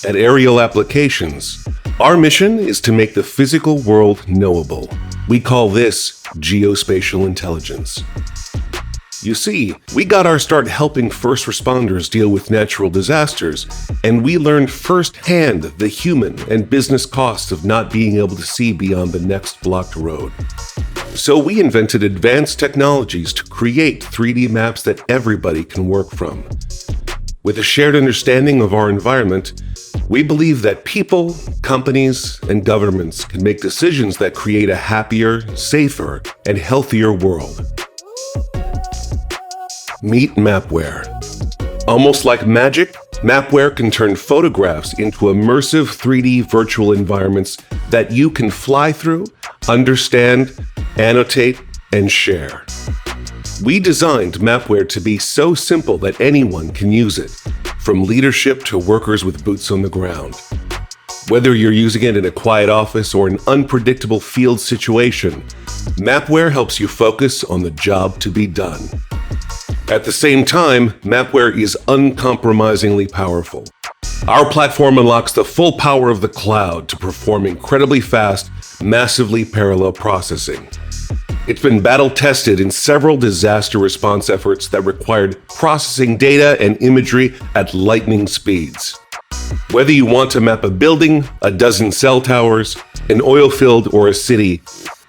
At Aerial Applications, our mission is to make the physical world knowable. We call this geospatial intelligence. You see, we got our start helping first responders deal with natural disasters, and we learned firsthand the human and business costs of not being able to see beyond the next blocked road. So we invented advanced technologies to create 3D maps that everybody can work from. With a shared understanding of our environment, we believe that people, companies, and governments can make decisions that create a happier, safer, and healthier world. Meet Mapware. Almost like magic, Mapware can turn photographs into immersive 3D virtual environments that you can fly through, understand, annotate, and share. We designed Mapware to be so simple that anyone can use it, from leadership to workers with boots on the ground. Whether you're using it in a quiet office or an unpredictable field situation, Mapware helps you focus on the job to be done. At the same time, Mapware is uncompromisingly powerful. Our platform unlocks the full power of the cloud to perform incredibly fast, massively parallel processing. It's been battle-tested in several disaster response efforts that required processing data and imagery at lightning speeds. Whether you want to map a building, a dozen cell towers, an oil field, or a city,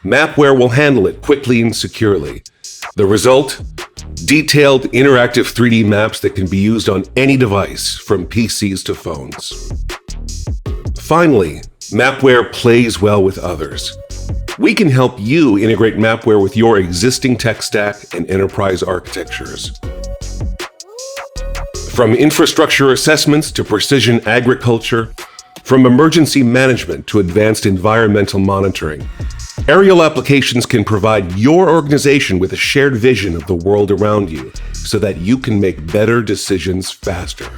Mapware will handle it quickly and securely. The result? Detailed, interactive 3D maps that can be used on any device, from PCs to phones. Finally, Mapware plays well with others. We can help you integrate Mapware with your existing tech stack and enterprise architectures. From infrastructure assessments to precision agriculture, from emergency management to advanced environmental monitoring, Aerial Applications can provide your organization with a shared vision of the world around you so that you can make better decisions faster.